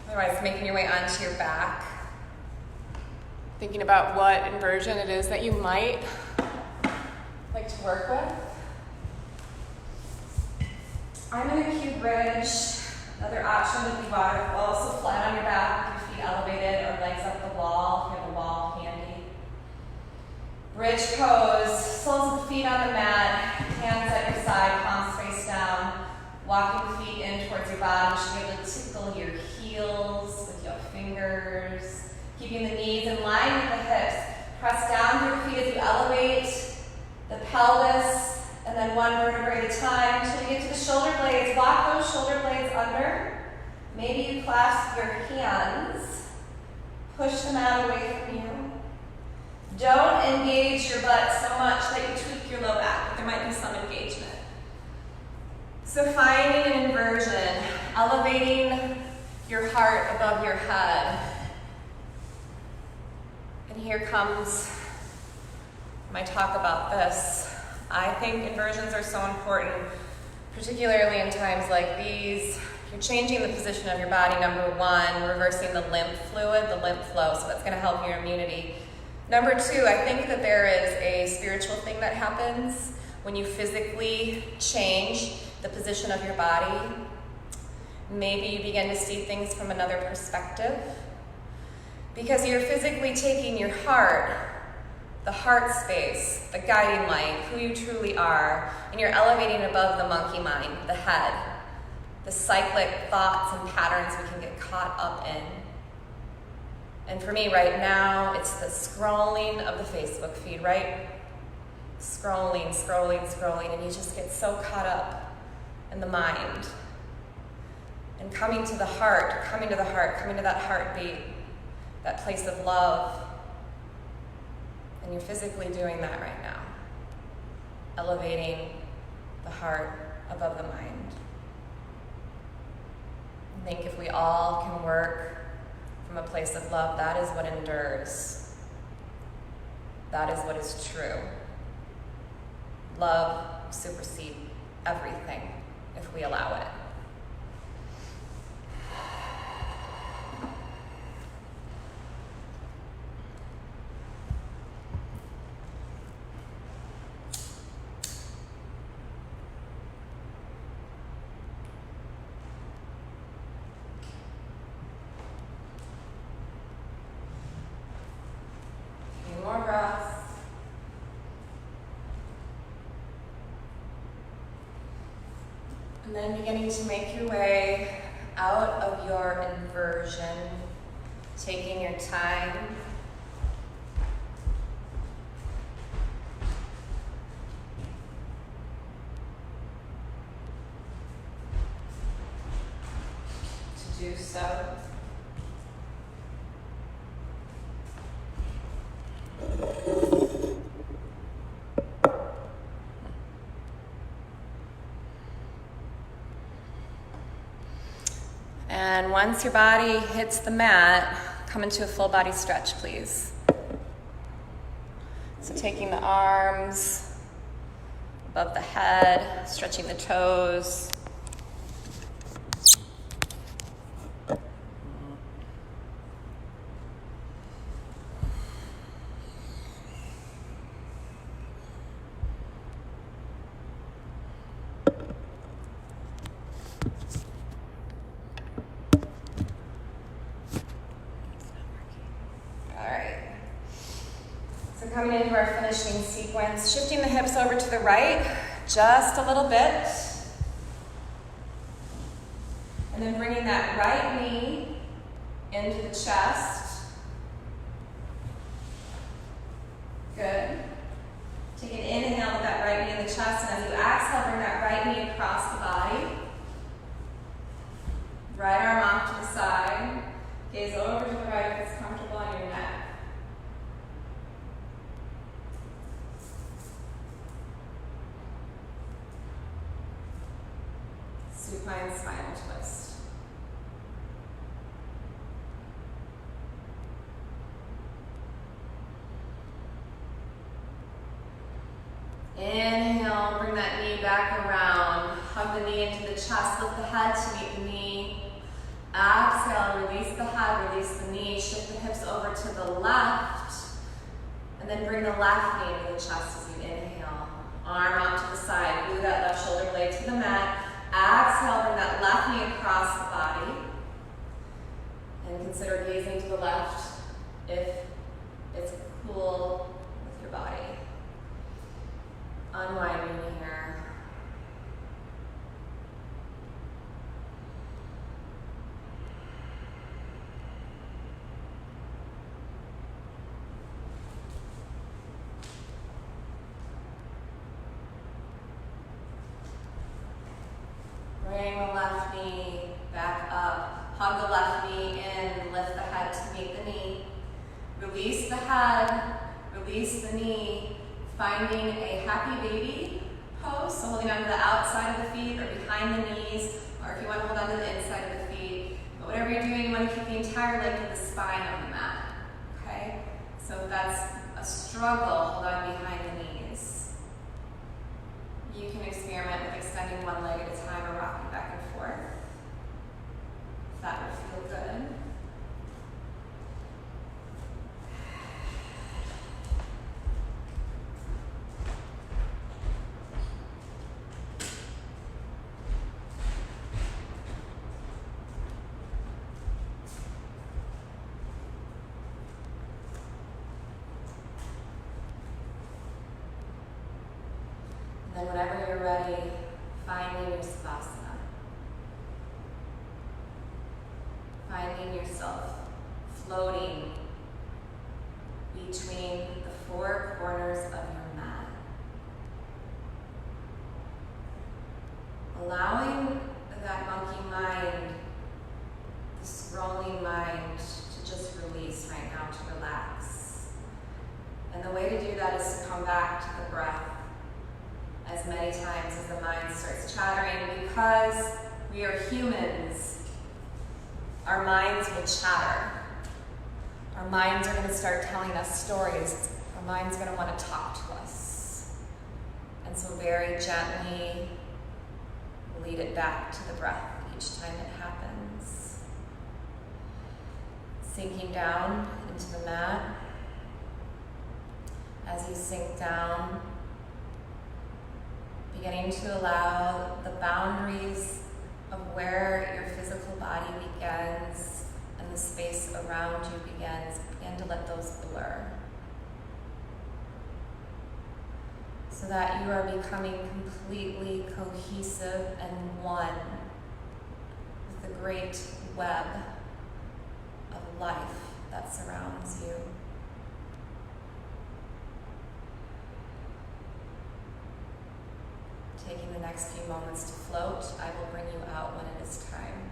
Otherwise, making your way onto your back. Thinking about what inversion it is that you might like to work with. I'm in a cube bridge. Another option would be waterfall, so flat on your back, your feet elevated or legs up the wall, if you have a wall handy. Bridge pose, soles of the feet on the mat, hands at your side, palms face down, walking the feet in towards your bottom. You should be able to tickle your heels with your fingers. Keeping the knees in line with the hips. Press down through your feet as you elevate the pelvis, and then one vertebrae at a time until you get to the shoulder blades. Lock those shoulder blades under. Maybe you clasp your hands. Push them out away from you. Don't engage your butt so much that you tweak your low back, but there might be some engagement. So finding an inversion, elevating your heart above your head. And here comes my talk about this. I think inversions are so important, particularly in times like these. You're changing the position of your body, number 1, reversing the lymph fluid, the lymph flow, so that's gonna help your immunity. Number 2, I think that there is a spiritual thing that happens when you physically change the position of your body. Maybe you begin to see things from another perspective. Because you're physically taking your heart, the heart space, the guiding light, who you truly are, and you're elevating above the monkey mind, the head, the cyclic thoughts and patterns we can get caught up in. And for me right now, it's the scrolling of the Facebook feed, right? Scrolling, and you just get so caught up in the mind. And coming to the heart, coming to that heartbeat, that place of love. And you're physically doing that right now. Elevating the heart above the mind. I think if we all can work from a place of love, that is what endures. That is what is true. Love supersedes everything if we allow it. And then beginning to make your way out of your inversion, taking your time. To do so. And once your body hits the mat, come into a full body stretch, please. So taking the arms above the head, stretching the toes. Coming into our finishing sequence, shifting the hips over to the right, just a little bit. And then bringing that right knee into the chest. Good. Take an inhale with that right knee in the chest, and as you exhale, bring that right knee across the body. Right arm off to the side. Gaze over to the right if it's comfortable on your neck. Supine spinal twist. Inhale, bring that knee back around. Hug the knee into the chest, lift the head to meet the knee. Exhale, release the head, release the knee. Shift the hips over to the left. And then bring the left knee into the chest as you inhale. Arm out to the side, glue that left shoulder blade to the mat. Exhale, bring that left knee across the body. And consider gazing to the left if it's cool with your body. Unwinding here. Bring the left knee back up. Hug the left knee in. Lift the head to meet the knee. Release the head. Release the knee. Finding a happy baby pose. So holding onto the outside of the feet or behind the knees. Or if you want to hold onto the inside of the feet. But whatever you're doing, you want to keep the entire length of the spine on the mat. Okay? So if that's a struggle, hold on behind the knees. You can experiment with extending one leg at a time or rocking back and forth. If that would feel good. And then whenever you're ready, finding your savasana. Finding yourself floating between the four corners of your mat. Allowing that monkey mind, the scrolling mind, to just release right now, to relax. And the way to do that is to come back to the breath as many times as the mind starts chattering. Because we are humans, our minds will chatter. Our minds are going to start telling us stories. Our mind's going to want to talk to us. And so very gently lead it back to the breath each time it happens. Sinking down into the mat. As you sink down, beginning to allow the boundaries of where your physical body begins and the space around you begin to let those blur. so that you are becoming completely cohesive and one with the great web of life that surrounds you. Taking the next few moments to float, I will bring you out when it is time.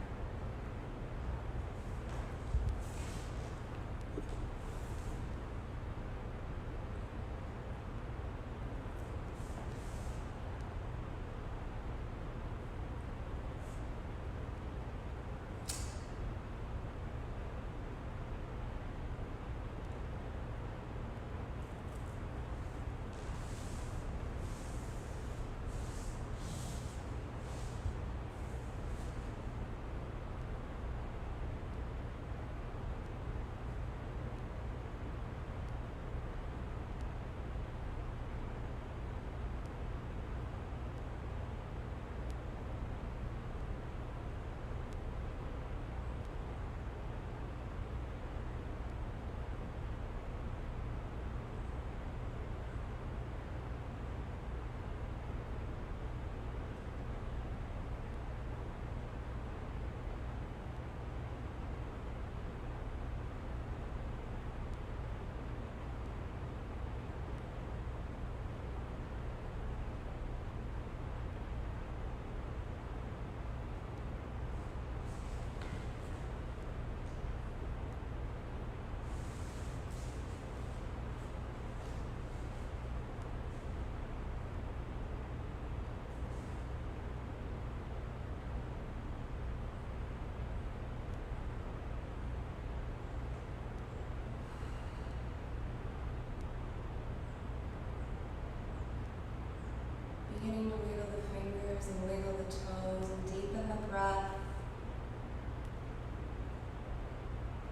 Beginning to wiggle the fingers and wiggle the toes and deepen the breath.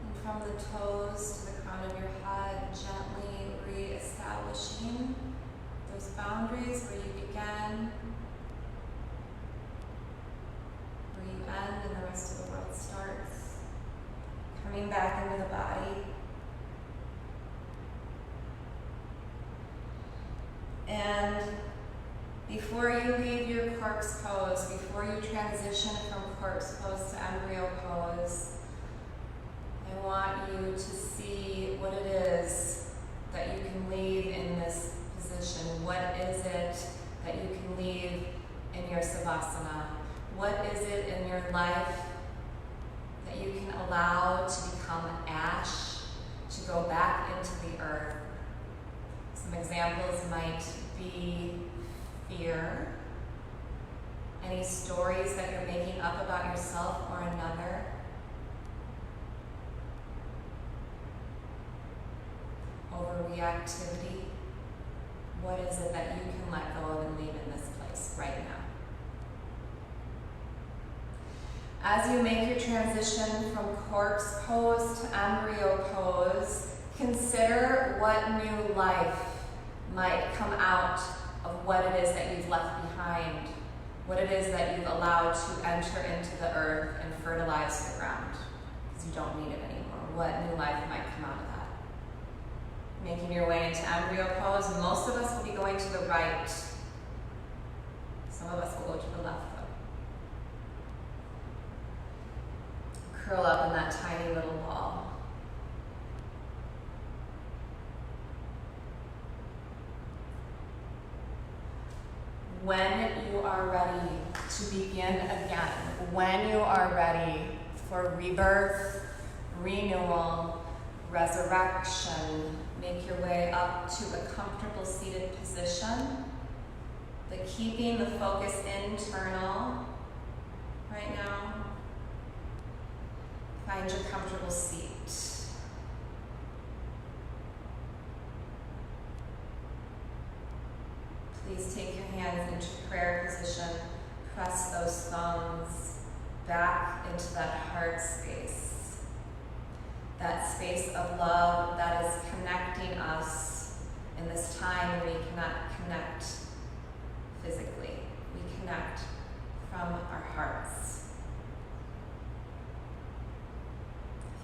And from the toes to the crown of your head, gently re-establishing those boundaries where you begin, where you end, and the rest of the world starts. Coming back into the body. And before you leave your corpse pose, before you transition from corpse pose to embryo pose, I want you to see what it is that you can leave in this position. What is it that you can leave in your savasana? What is it in your life that you can allow to become ash, to go back into the earth? Some examples might be fear, any stories that you're making up about yourself or another, overreactivity. What is it that you can let go of and leave in this place right now? As you make your transition from corpse pose to embryo pose, consider what new life might come out of what it is that you've left behind, what it is that you've allowed to enter into the earth and fertilize the ground, because you don't need it anymore. What new life might come out of that? Making your way into embryo pose, most of us will be going to the right. Some of us will go to the left, though. Curl up in that tiny little ball. When you are ready to begin again, when you are ready for rebirth, renewal, resurrection, make your way up to a comfortable seated position, but keeping the focus internal right now. Find your comfortable seat. Please take your hands into prayer position. Press those thumbs back into that heart space. That space of love that is connecting us in this time when we cannot connect physically. We connect from our hearts.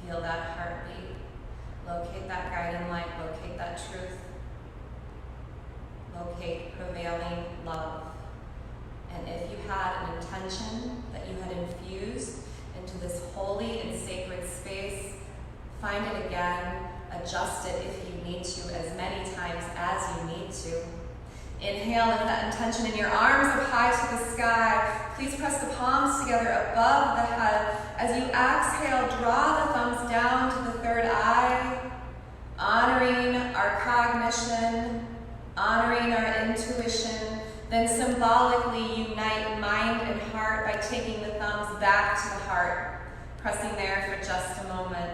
Feel that heartbeat. Locate that guiding light. Locate that truth. Locate prevailing love. And if you had an intention that you had infused into this holy and sacred space, find it again, adjust it if you need to, as many times as you need to. Inhale, lift that intention in your arms up high to the sky. Please press the palms together above the head. As you exhale, draw the thumbs down to the third eye, honoring our cognition, honoring our intuition, then symbolically unite mind and heart by taking the thumbs back to the heart, pressing there for just a moment.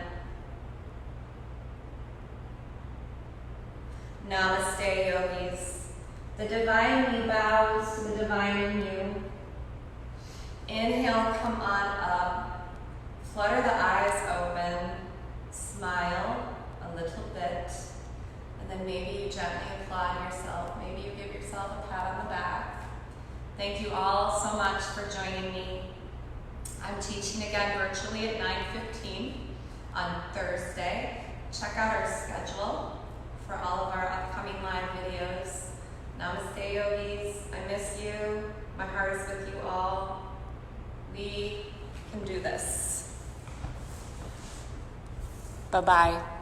Namaste, yogis. The divine in me bows to the divine in you. Inhale, come on up. Flutter the eyes open. Smile a little bit. And then maybe you gently applaud yourself. Maybe you give yourself a pat on the back. Thank you all so much for joining me. I'm teaching again virtually at 9:15 on Thursday. Check out our schedule for all of our upcoming live videos. Namaste, yogis. I miss you. My heart is with you all. We can do this. Bye-bye.